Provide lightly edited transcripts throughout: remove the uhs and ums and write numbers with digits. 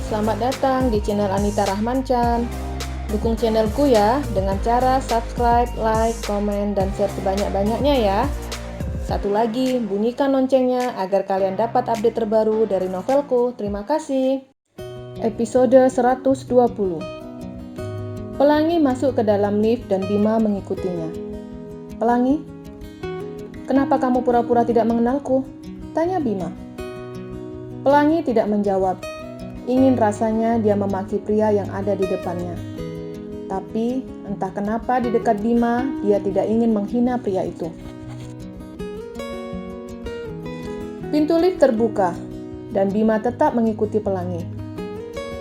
selamat datang di channel Anita Rahmanchan. Dukung channelku ya dengan cara subscribe, like, komen, dan share sebanyak-banyaknya ya. Satu lagi, bunyikan loncengnya agar kalian dapat update terbaru dari novelku. Terima kasih. Episode 120. Pelangi masuk ke dalam lift dan Bima mengikutinya. "Pelangi, kenapa kamu pura-pura tidak mengenalku?" tanya Bima. Pelangi tidak menjawab. Ingin rasanya dia memaki pria yang ada di depannya. Tapi entah kenapa di dekat Bima dia tidak ingin menghina pria itu. Pintu lift terbuka dan Bima tetap mengikuti Pelangi.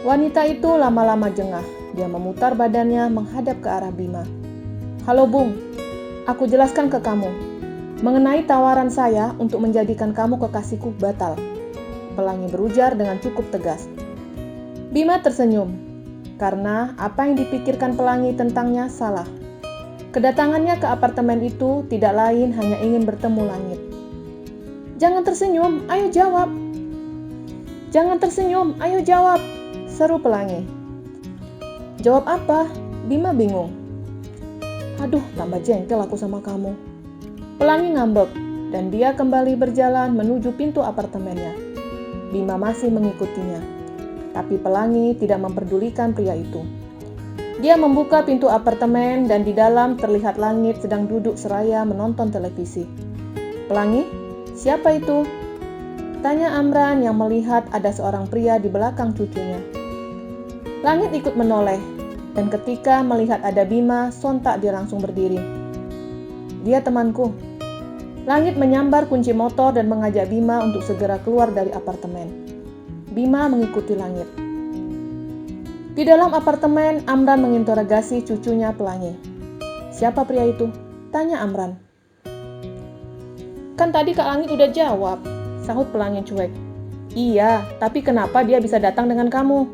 Wanita itu lama-lama jengah. Dia memutar badannya menghadap ke arah Bima. "Halo Bung, aku jelaskan ke kamu. Mengenai tawaran saya untuk menjadikan kamu kekasihku batal." Pelangi berujar dengan cukup tegas. Bima tersenyum, karena apa yang dipikirkan Pelangi tentangnya salah. Kedatangannya ke apartemen itu tidak lain hanya ingin bertemu Langit. "Jangan tersenyum, ayo jawab." "Jangan tersenyum, ayo jawab," seru Pelangi. "Jawab apa?" Bima bingung. "Aduh, tambah jengkel aku sama kamu." Pelangi ngambek, dan dia kembali berjalan menuju pintu apartemennya. Bima masih mengikutinya, tapi Pelangi tidak memperdulikan pria itu. Dia membuka pintu apartemen dan di dalam terlihat Langit sedang duduk seraya menonton televisi. "Pelangi, siapa itu?" tanya Amran yang melihat ada seorang pria di belakang cucunya. Langit ikut menoleh, dan ketika melihat ada Bima, sontak dia langsung berdiri. "Dia temanku." Langit menyambar kunci motor dan mengajak Bima untuk segera keluar dari apartemen. Bima mengikuti Langit. Di dalam apartemen, Amran menginterogasi cucunya Pelangi. "Siapa pria itu?" tanya Amran. "Kan tadi Kak Langit udah jawab," sahut Pelangi cuek. "Iya, tapi kenapa dia bisa datang dengan kamu?"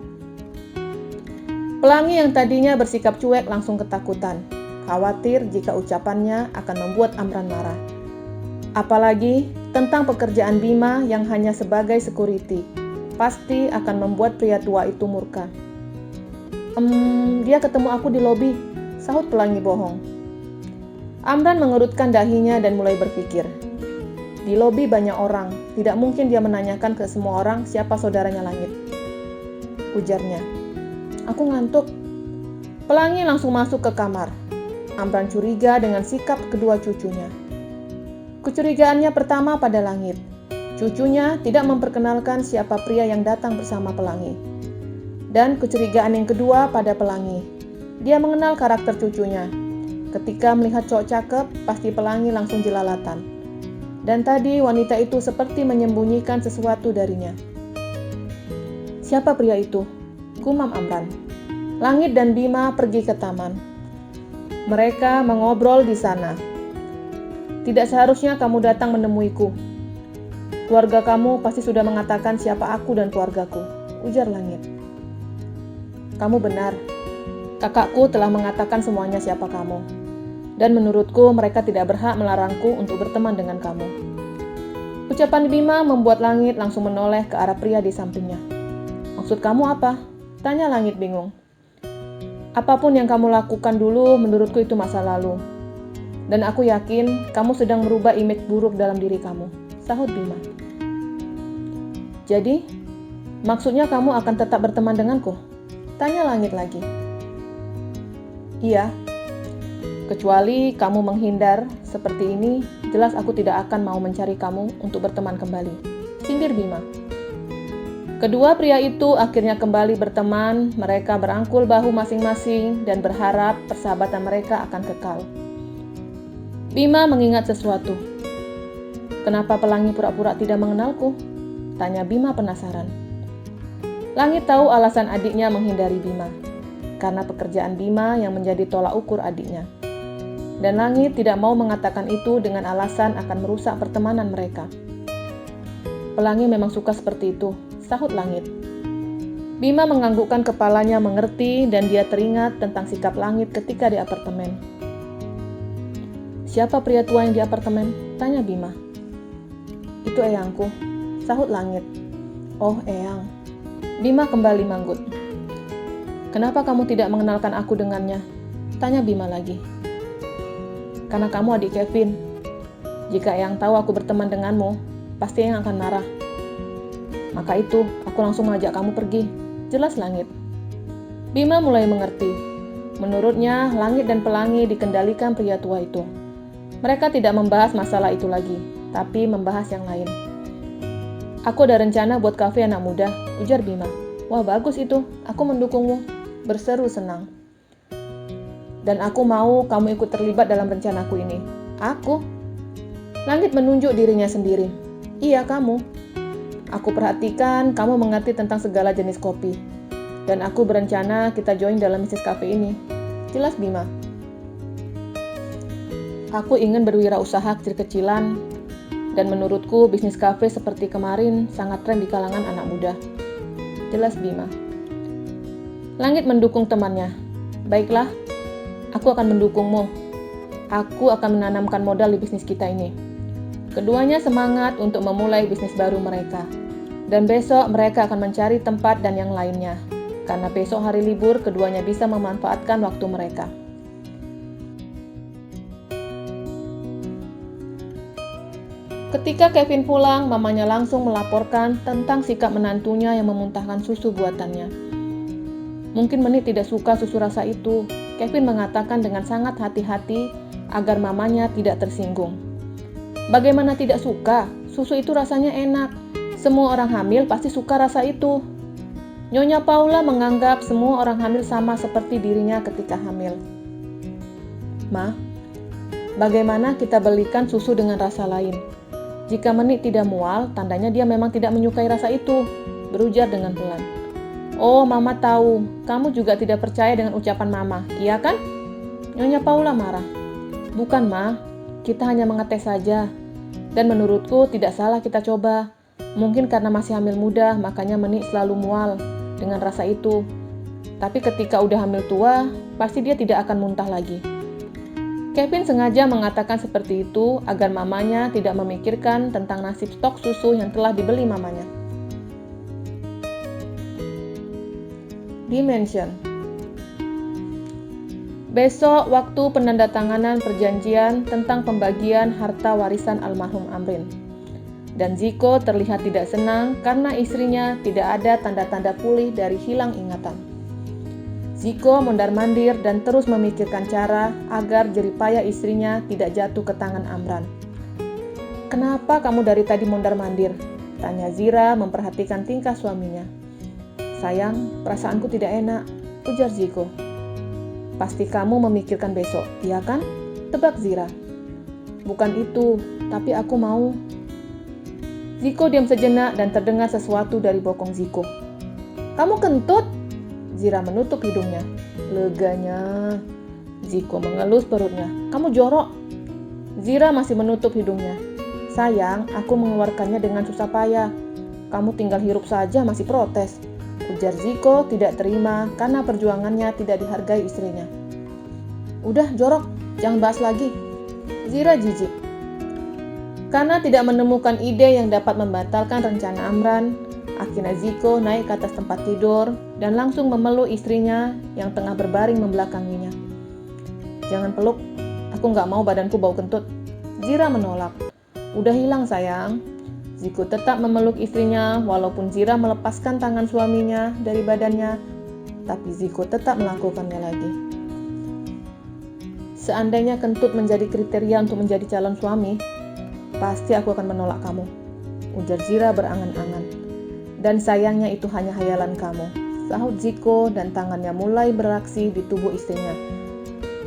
Pelangi yang tadinya bersikap cuek langsung ketakutan, khawatir jika ucapannya akan membuat Amran marah. Apalagi tentang pekerjaan Bima yang hanya sebagai security, pasti akan membuat pria tua itu murka. Dia ketemu aku di lobi," sahut Pelangi bohong. Amran mengerutkan dahinya dan mulai berpikir. Di lobi banyak orang, tidak mungkin dia menanyakan ke semua orang siapa saudaranya Langit. Ujarnya, "Aku ngantuk." Pelangi langsung masuk ke kamar. Amran curiga dengan sikap kedua cucunya. Kecurigaannya pertama pada Langit. Cucunya tidak memperkenalkan siapa pria yang datang bersama Pelangi. Dan kecurigaan yang kedua pada Pelangi. Dia mengenal karakter cucunya. Ketika melihat cowok cakep, pasti Pelangi langsung jelalatan. Dan tadi wanita itu seperti menyembunyikan sesuatu darinya. "Siapa pria itu?" gumam Amran. Langit dan Bima pergi ke taman. Mereka mengobrol di sana. "Tidak seharusnya kamu datang menemuiku. Keluarga kamu pasti sudah mengatakan siapa aku dan keluargaku," ujar Langit. "Kamu benar. Kakakku telah mengatakan semuanya siapa kamu. Dan menurutku mereka tidak berhak melarangku untuk berteman dengan kamu." Ucapan Bima membuat Langit langsung menoleh ke arah pria di sampingnya. "Maksud kamu apa?" tanya Langit bingung. "Apapun yang kamu lakukan dulu menurutku itu masa lalu. Dan aku yakin kamu sedang merubah image buruk dalam diri kamu," sahut Bima. "Jadi, maksudnya kamu akan tetap berteman denganku?" tanya Langit lagi. "Iya. Kecuali kamu menghindar seperti ini, jelas aku tidak akan mau mencari kamu untuk berteman kembali," sindir Bima. Kedua pria itu akhirnya kembali berteman. Mereka berangkul bahu masing-masing dan berharap persahabatan mereka akan kekal. Bima mengingat sesuatu. "Kenapa Pelangi pura-pura tidak mengenalku?" tanya Bima penasaran. Langit tahu alasan adiknya menghindari Bima, karena pekerjaan Bima yang menjadi tolak ukur adiknya. Dan Langit tidak mau mengatakan itu dengan alasan akan merusak pertemanan mereka. "Pelangi memang suka seperti itu," sahut Langit. Bima menganggukkan kepalanya mengerti dan dia teringat tentang sikap Langit ketika di apartemen. "Siapa pria tua yang di apartemen?" tanya Bima. "Itu eyangku," sahut Langit. "Oh, eyang." Bima kembali manggut. Kenapa kamu tidak mengenalkan aku dengannya? Tanya Bima lagi. Karena kamu adik Kevin. Jika Eyang tahu aku berteman denganmu, pasti Eyang akan marah. Maka itu, aku langsung mengajak kamu pergi. Jelas Langit. Bima mulai mengerti. Menurutnya, Langit dan Pelangi dikendalikan pria tua itu. Mereka tidak membahas masalah itu lagi, tapi membahas yang lain. Aku ada rencana buat kafe anak muda, ujar Bima. Wah bagus itu, aku mendukungmu. Berseru senang. Dan aku mau kamu ikut terlibat dalam rencanaku ini. Aku? Langit menunjuk dirinya sendiri. Iya kamu. Aku perhatikan kamu mengerti tentang segala jenis kopi. Dan aku berencana kita join dalam bisnis kafe ini. Jelas Bima. Aku ingin berwirausaha kecil-kecilan. Dan menurutku bisnis kafe seperti kemarin sangat tren di kalangan anak muda. Jelas Bima. Langit mendukung temannya. Baiklah, aku akan mendukungmu. Aku akan menanamkan modal di bisnis kita ini. Keduanya semangat untuk memulai bisnis baru mereka. Dan besok mereka akan mencari tempat dan yang lainnya. Karena besok hari libur, keduanya bisa memanfaatkan waktu mereka. Ketika Kevin pulang, mamanya langsung melaporkan tentang sikap menantunya yang memuntahkan susu buatannya. Mungkin Menik tidak suka susu rasa itu. Kevin mengatakan dengan sangat hati-hati agar mamanya tidak tersinggung. Bagaimana tidak suka? Susu itu rasanya enak. Semua orang hamil pasti suka rasa itu. Nyonya Paula menganggap semua orang hamil sama seperti dirinya ketika hamil. Ma, bagaimana kita belikan susu dengan rasa lain? Jika Menik tidak mual, tandanya dia memang tidak menyukai rasa itu, berujar dengan pelan. Oh, Mama tahu, kamu juga tidak percaya dengan ucapan Mama, iya kan? Nyonya Paula marah. Bukan, Ma, kita hanya mengetes saja. Dan menurutku tidak salah kita coba. Mungkin karena masih hamil muda, makanya Menik selalu mual dengan rasa itu. Tapi ketika udah hamil tua, pasti dia tidak akan muntah lagi. Kevin sengaja mengatakan seperti itu agar mamanya tidak memikirkan tentang nasib stok susu yang telah dibeli mamanya. Dimension. Besok waktu penandatanganan perjanjian tentang pembagian harta warisan almarhum Amrin. Dan Ziko terlihat tidak senang karena istrinya tidak ada tanda-tanda pulih dari hilang ingatan. Ziko mondar-mandir dan terus memikirkan cara agar jeripaya istrinya tidak jatuh ke tangan Amran. Kenapa kamu dari tadi mondar-mandir? Tanya Zira memperhatikan tingkah suaminya. Sayang, perasaanku tidak enak, ujar Ziko. Pasti kamu memikirkan besok, iya kan? Tebak Zira. Bukan itu, tapi aku mau. Ziko diam sejenak dan terdengar sesuatu dari bokong Ziko. Kamu kentut? Zira menutup hidungnya. Leganya. Ziko mengelus perutnya. Kamu jorok. Zira masih menutup hidungnya. Sayang, aku mengeluarkannya dengan susah payah. Kamu tinggal hirup saja masih protes. Ujar Ziko tidak terima karena perjuangannya tidak dihargai istrinya. Udah jorok, jangan bahas lagi. Zira jijik. Karena tidak menemukan ide yang dapat membatalkan rencana Amran, akhirnya Ziko naik ke atas tempat tidur dan langsung memeluk istrinya yang tengah berbaring membelakanginya. Jangan peluk, aku nggak mau badanku bau kentut. Zira menolak. Udah hilang sayang. Ziko tetap memeluk istrinya walaupun Zira melepaskan tangan suaminya dari badannya, tapi Ziko tetap melakukannya lagi. Seandainya kentut menjadi kriteria untuk menjadi calon suami, pasti aku akan menolak kamu, ujar Zira berangan-angan. Dan sayangnya itu hanya hayalan kamu, sahut Ziko dan tangannya mulai beraksi di tubuh istrinya.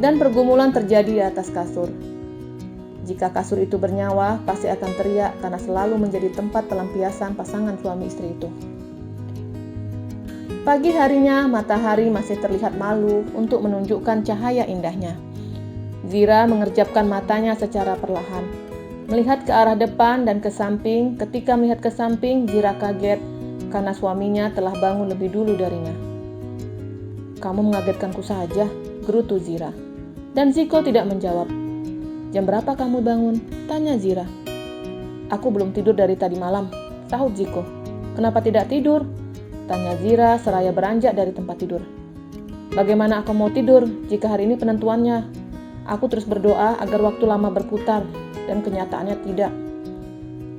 Dan pergumulan terjadi di atas kasur. Jika kasur itu bernyawa, pasti akan teriak karena selalu menjadi tempat pelampiasan pasangan suami istri itu. Pagi harinya, matahari masih terlihat malu untuk menunjukkan cahaya indahnya. Zira mengerjapkan matanya secara perlahan. Melihat ke arah depan dan ke samping, ketika melihat ke samping, Zira kaget karena suaminya telah bangun lebih dulu darinya. Kamu mengagetkanku saja, gerutu Zira. Dan Ziko tidak menjawab. Jam berapa kamu bangun? Tanya Zira. Aku belum tidur dari tadi malam, sahut Ziko. Kenapa tidak tidur? Tanya Zira seraya beranjak dari tempat tidur. Bagaimana aku mau tidur jika hari ini penentuannya? Aku terus berdoa agar waktu lama berputar, dan kenyataannya tidak.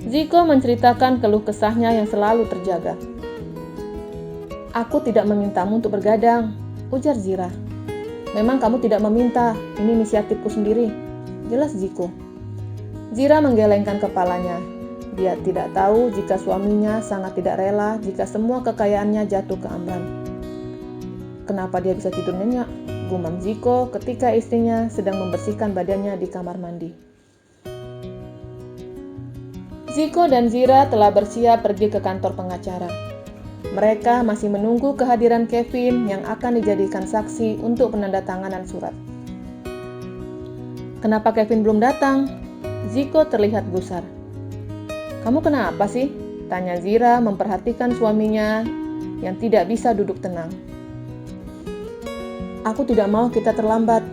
Ziko menceritakan keluh kesahnya yang selalu terjaga. Aku tidak memintamu untuk bergadang, ujar Zira. Memang kamu tidak meminta, ini inisiatifku sendiri, jelas Ziko. Zira menggelengkan kepalanya. Dia tidak tahu jika suaminya sangat tidak rela jika semua kekayaannya jatuh ke Amran. Kenapa dia bisa tidur nyenyak? Gumam Ziko ketika istrinya sedang membersihkan badannya di kamar mandi. Ziko dan Zira telah bersiap pergi ke kantor pengacara. Mereka masih menunggu kehadiran Kevin yang akan dijadikan saksi untuk penandatanganan surat. Kenapa Kevin belum datang? Ziko terlihat gusar. Kamu kenapa sih? Tanya Zira memperhatikan suaminya yang tidak bisa duduk tenang. Aku tidak mau kita terlambat.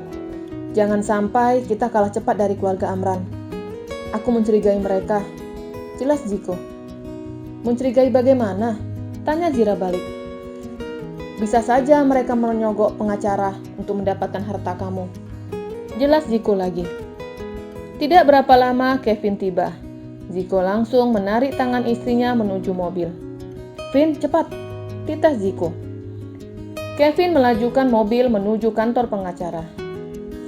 Jangan sampai kita kalah cepat dari keluarga Amran. Aku mencurigai mereka. Jelas Ziko. Mencurigai bagaimana? Tanya Zira balik. Bisa saja mereka menyogok pengacara untuk mendapatkan harta kamu. Jelas Ziko lagi. Tidak berapa lama Kevin tiba. Ziko langsung menarik tangan istrinya menuju mobil. Vin, cepat, titah Ziko. Kevin melajukan mobil menuju kantor pengacara.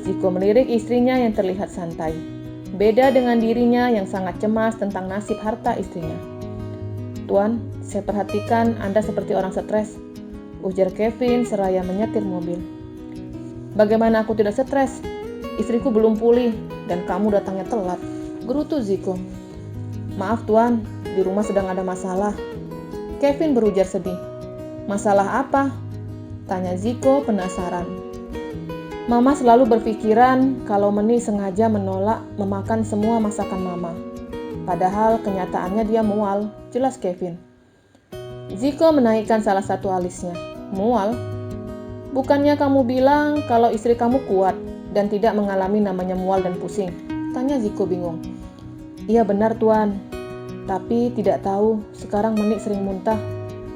Ziko melirik istrinya yang terlihat santai. Beda dengan dirinya yang sangat cemas tentang nasib harta istrinya. Tuan, saya perhatikan Anda seperti orang stres, ujar Kevin seraya menyetir mobil. Bagaimana aku tidak stres? Istriku belum pulih dan kamu datangnya telat, gerutu Ziko. Maaf Tuan, di rumah sedang ada masalah. Kevin berujar sedih. Masalah apa? Tanya Ziko penasaran. Mama selalu berpikiran kalau Meni sengaja menolak memakan semua masakan Mama. Padahal kenyataannya dia mual, jelas Kevin. Ziko menaikkan salah satu alisnya. Mual? Bukannya kamu bilang kalau istri kamu kuat dan tidak mengalami namanya mual dan pusing? Tanya Ziko bingung. Iya benar Tuan, tapi tidak tahu sekarang Meni sering muntah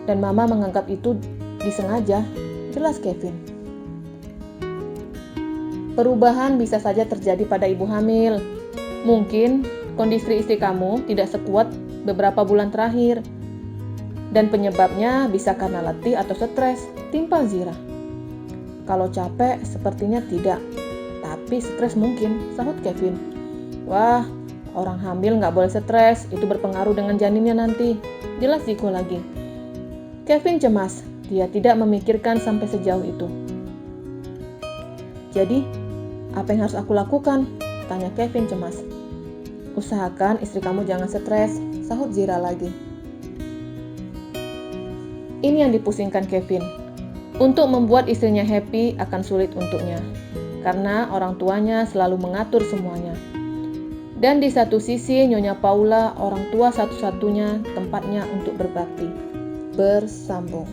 dan Mama menganggap itu disengaja, jelas Kevin. Perubahan bisa saja terjadi pada ibu hamil. Mungkin kondisi istri kamu tidak sekuat beberapa bulan terakhir dan penyebabnya bisa karena letih atau stres, timpal Zira. Kalau capek sepertinya tidak, tapi stres mungkin, sahut Kevin. Wah, orang hamil nggak boleh stres, itu berpengaruh dengan janinnya nanti. Jelas Ziko lagi. Kevin cemas, dia tidak memikirkan sampai sejauh itu. Jadi, apa yang harus aku lakukan? Tanya Kevin cemas. Usahakan istri kamu jangan stres, sahut Zira lagi. Ini yang dipusingkan Kevin. Untuk membuat istrinya happy akan sulit untuknya, karena orang tuanya selalu mengatur semuanya. Dan di satu sisi Nyonya Paula orang tua satu-satunya tempatnya untuk berbakti. Bersambung.